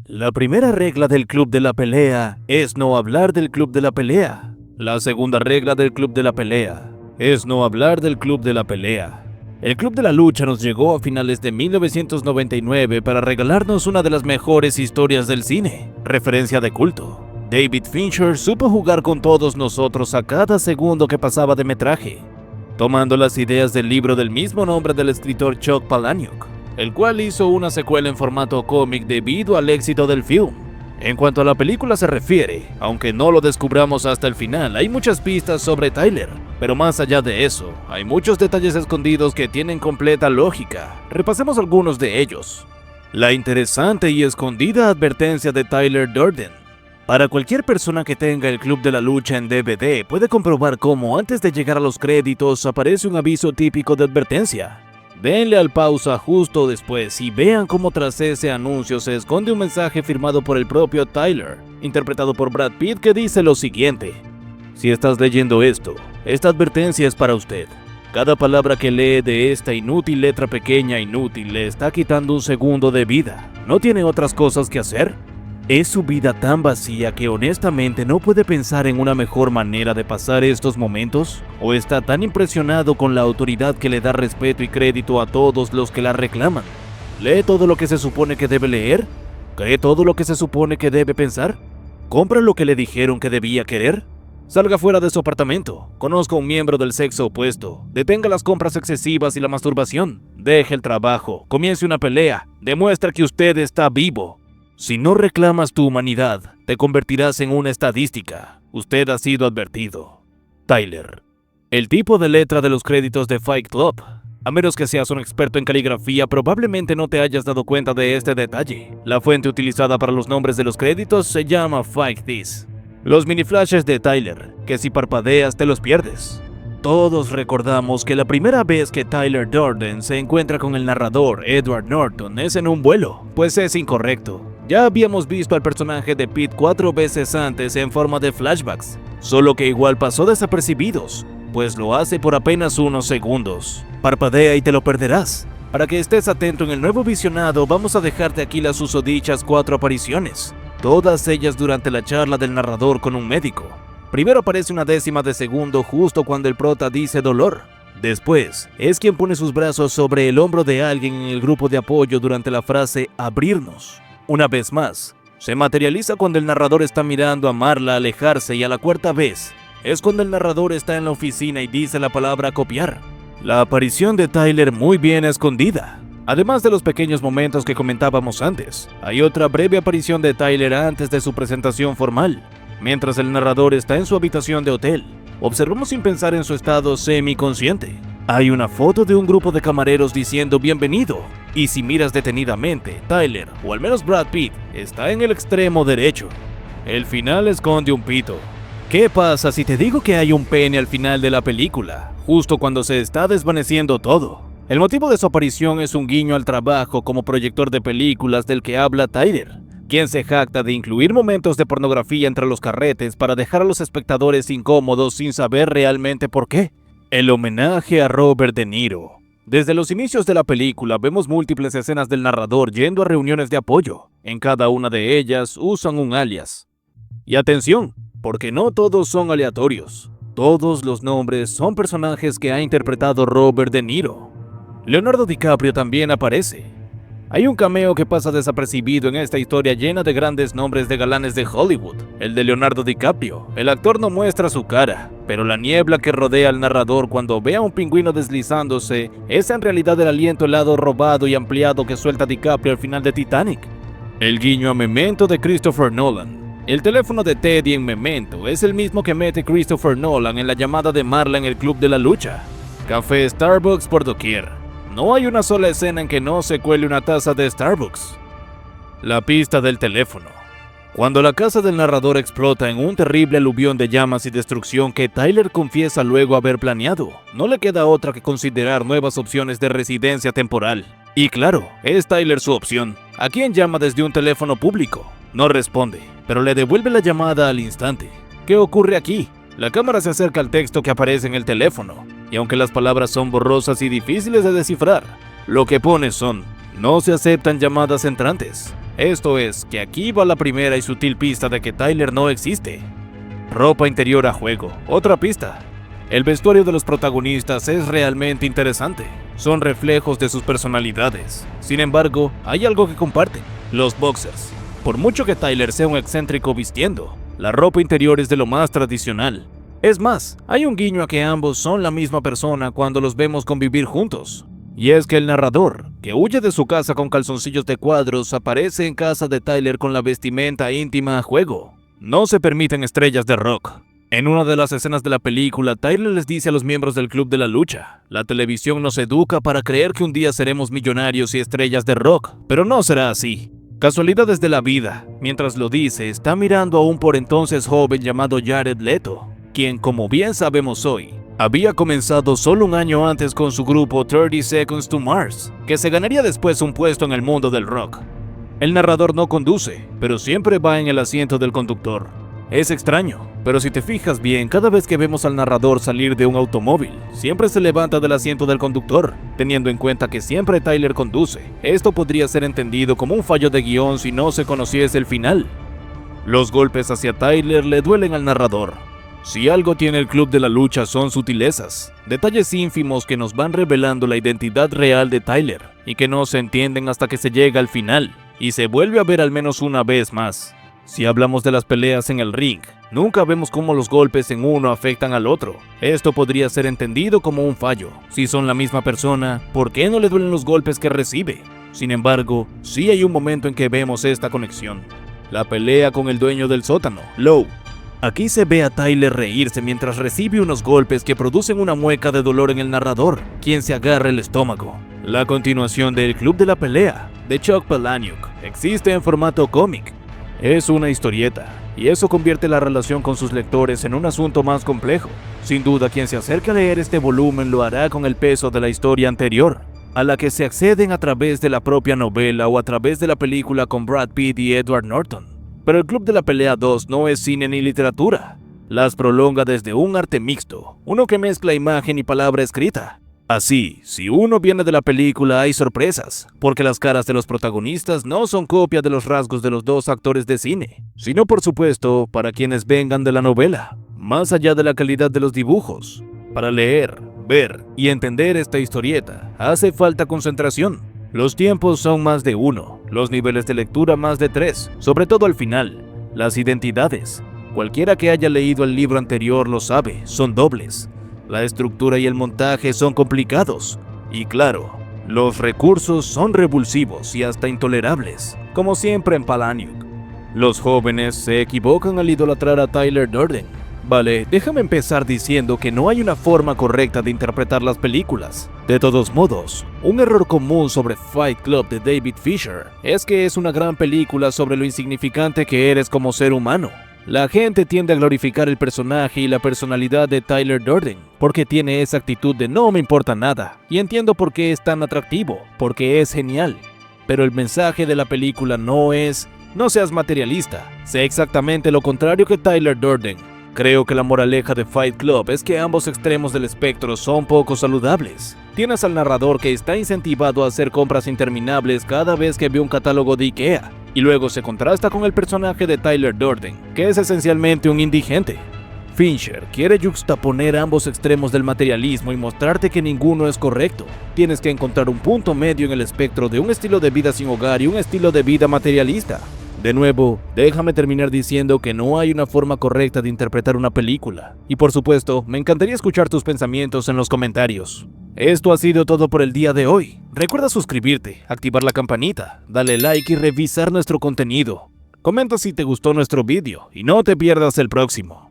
La primera regla del club de la pelea es no hablar del club de la pelea. La segunda regla del club de la pelea es no hablar del club de la pelea. El Club de la Lucha nos llegó a finales de 1999 para regalarnos una de las mejores historias del cine, referencia de culto. David Fincher supo jugar con todos nosotros a cada segundo que pasaba de metraje, tomando las ideas del libro del mismo nombre del escritor Chuck Palahniuk, el cual hizo una secuela en formato cómic debido al éxito del film. En cuanto a la película se refiere, aunque no lo descubramos hasta el final, hay muchas pistas sobre Tyler, pero más allá de eso, hay muchos detalles escondidos que tienen completa lógica. Repasemos algunos de ellos. La interesante y escondida advertencia de Tyler Durden. Para cualquier persona que tenga el Club de la Lucha en DVD, puede comprobar cómo antes de llegar a los créditos aparece un aviso típico de advertencia. Denle al pausa justo después y vean cómo tras ese anuncio se esconde un mensaje firmado por el propio Tyler, interpretado por Brad Pitt, que dice lo siguiente: si estás leyendo esto, esta advertencia es para usted. Cada palabra que lee de esta inútil letra pequeña inútil le está quitando un segundo de vida. ¿No tiene otras cosas que hacer? Es su vida tan vacía que honestamente no puede pensar en una mejor manera de pasar estos momentos, o está tan impresionado con la autoridad que le da respeto y crédito a todos los que la reclaman. ¿Lee todo lo que se supone que debe leer? ¿Cree todo lo que se supone que debe pensar? ¿Compra lo que le dijeron que debía querer? Salga fuera de su apartamento, conozca a un miembro del sexo opuesto, detenga las compras excesivas y la masturbación, deje el trabajo, comience una pelea, demuestra que usted está vivo. Si no reclamas tu humanidad, te convertirás en una estadística. Usted ha sido advertido. Tyler. El tipo de letra de los créditos de Fight Club. A menos que seas un experto en caligrafía, probablemente no te hayas dado cuenta de este detalle. La fuente utilizada para los nombres de los créditos se llama Fight This. Los mini flashes de Tyler, que si parpadeas te los pierdes. Todos recordamos que la primera vez que Tyler Durden se encuentra con el narrador Edward Norton es en un vuelo, pues es incorrecto. Ya habíamos visto al personaje de Pete 4 veces antes en forma de flashbacks, solo que igual pasó desapercibidos, pues lo hace por apenas unos segundos. Parpadea y te lo perderás. Para que estés atento en el nuevo visionado, vamos a dejarte aquí las susodichas 4 apariciones, todas ellas durante la charla del narrador con un médico. Primero aparece una décima de segundo justo cuando el prota dice dolor. Después, es quien pone sus brazos sobre el hombro de alguien en el grupo de apoyo durante la frase abrirnos. Una vez más, se materializa cuando el narrador está mirando a Marla alejarse, y a la cuarta vez, es cuando el narrador está en la oficina y dice la palabra copiar. La aparición de Tyler muy bien escondida. Además de los pequeños momentos que comentábamos antes, hay otra breve aparición de Tyler antes de su presentación formal. Mientras el narrador está en su habitación de hotel, observamos sin pensar en su estado semiconsciente. Hay una foto de un grupo de camareros diciendo bienvenido, y si miras detenidamente, Tyler, o al menos Brad Pitt, está en el extremo derecho. El final esconde un pito. ¿Qué pasa si te digo que hay un pene al final de la película, justo cuando se está desvaneciendo todo? El motivo de su aparición es un guiño al trabajo como proyector de películas del que habla Tyler, quien se jacta de incluir momentos de pornografía entre los carretes para dejar a los espectadores incómodos sin saber realmente por qué. El homenaje a Robert De Niro. Desde los inicios de la película vemos múltiples escenas del narrador yendo a reuniones de apoyo. En cada una de ellas usan un alias. Y atención, porque no todos son aleatorios. Todos los nombres son personajes que ha interpretado Robert De Niro. Leonardo DiCaprio también aparece. Hay un cameo que pasa desapercibido en esta historia llena de grandes nombres de galanes de Hollywood, el de Leonardo DiCaprio. El actor no muestra su cara, pero la niebla que rodea al narrador cuando ve a un pingüino deslizándose es en realidad el aliento helado robado y ampliado que suelta DiCaprio al final de Titanic. El guiño a Memento de Christopher Nolan. El teléfono de Teddy en Memento es el mismo que mete Christopher Nolan en la llamada de Marla en el Club de la Lucha. Café Starbucks por doquier. No hay una sola escena en que no se cuele una taza de Starbucks. La pista del teléfono. Cuando la casa del narrador explota en un terrible aluvión de llamas y destrucción que Tyler confiesa luego haber planeado, no le queda otra que considerar nuevas opciones de residencia temporal. Y claro, es Tyler su opción. ¿A quién llama desde un teléfono público? No responde, pero le devuelve la llamada al instante. ¿Qué ocurre aquí? La cámara se acerca al texto que aparece en el teléfono, y aunque las palabras son borrosas y difíciles de descifrar, lo que pone son: no se aceptan llamadas entrantes. Esto es, que aquí va la primera y sutil pista de que Tyler no existe. Ropa interior a juego. Otra pista. El vestuario de los protagonistas es realmente interesante. Son reflejos de sus personalidades. Sin embargo, hay algo que comparten. Los boxers. Por mucho que Tyler sea un excéntrico vistiendo, la ropa interior es de lo más tradicional. Es más, hay un guiño a que ambos son la misma persona cuando los vemos convivir juntos. Y es que el narrador, que huye de su casa con calzoncillos de cuadros, aparece en casa de Tyler con la vestimenta íntima a juego. No se permiten estrellas de rock. En una de las escenas de la película, Tyler les dice a los miembros del Club de la Lucha: la televisión nos educa para creer que un día seremos millonarios y estrellas de rock, pero no será así. Casualidades de la vida, mientras lo dice, está mirando a un por entonces joven llamado Jared Leto, quien, como bien sabemos hoy, había comenzado solo un año antes con su grupo 30 Seconds to Mars, que se ganaría después un puesto en el mundo del rock. El narrador no conduce, pero siempre va en el asiento del conductor. Es extraño, pero si te fijas bien, cada vez que vemos al narrador salir de un automóvil, siempre se levanta del asiento del conductor, teniendo en cuenta que siempre Tyler conduce. Esto podría ser entendido como un fallo de guión si no se conociese el final. Los golpes hacia Tyler le duelen al narrador. Si algo tiene el Club de la Lucha son sutilezas, detalles ínfimos que nos van revelando la identidad real de Tyler y que no se entienden hasta que se llega al final y se vuelve a ver al menos una vez más. Si hablamos de las peleas en el ring, nunca vemos cómo los golpes en uno afectan al otro. Esto podría ser entendido como un fallo. Si son la misma persona, ¿por qué no le duelen los golpes que recibe? Sin embargo, sí hay un momento en que vemos esta conexión. La pelea con el dueño del sótano, Low. Aquí se ve a Tyler reírse mientras recibe unos golpes que producen una mueca de dolor en el narrador, quien se agarra el estómago. La continuación del Club de la Pelea, de Chuck Palahniuk, existe en formato cómic. Es una historieta, y eso convierte la relación con sus lectores en un asunto más complejo. Sin duda, quien se acerque a leer este volumen lo hará con el peso de la historia anterior, a la que se acceden a través de la propia novela o a través de la película con Brad Pitt y Edward Norton. Pero el Club de la Pelea 2 no es cine ni literatura. Las prolonga desde un arte mixto, uno que mezcla imagen y palabra escrita. Así, si uno viene de la película hay sorpresas, porque las caras de los protagonistas no son copia de los rasgos de los dos actores de cine, sino por supuesto para quienes vengan de la novela, más allá de la calidad de los dibujos. Para leer, ver y entender esta historieta, hace falta concentración. Los tiempos son más de uno, los niveles de lectura más de 3, sobre todo al final. Las identidades, cualquiera que haya leído el libro anterior lo sabe, son dobles. La estructura y el montaje son complicados. Y claro, los recursos son revulsivos y hasta intolerables, como siempre en Palahniuk. Los jóvenes se equivocan al idolatrar a Tyler Durden. Vale, déjame empezar diciendo que no hay una forma correcta de interpretar las películas. De todos modos, un error común sobre Fight Club de David Fincher es que es una gran película sobre lo insignificante que eres como ser humano. La gente tiende a glorificar el personaje y la personalidad de Tyler Durden, porque tiene esa actitud de no me importa nada, y entiendo por qué es tan atractivo, porque es genial. Pero el mensaje de la película no es, no seas materialista, sé exactamente lo contrario que Tyler Durden. Creo que la moraleja de Fight Club es que ambos extremos del espectro son poco saludables. Tienes al narrador que está incentivado a hacer compras interminables cada vez que ve un catálogo de IKEA, y luego se contrasta con el personaje de Tyler Durden, que es esencialmente un indigente. Fincher quiere yuxtaponer ambos extremos del materialismo y mostrarte que ninguno es correcto. Tienes que encontrar un punto medio en el espectro de un estilo de vida sin hogar y un estilo de vida materialista. De nuevo, déjame terminar diciendo que no hay una forma correcta de interpretar una película. Y por supuesto, me encantaría escuchar tus pensamientos en los comentarios. Esto ha sido todo por el día de hoy. Recuerda suscribirte, activar la campanita, darle like y revisar nuestro contenido. Comenta si te gustó nuestro vídeo y no te pierdas el próximo.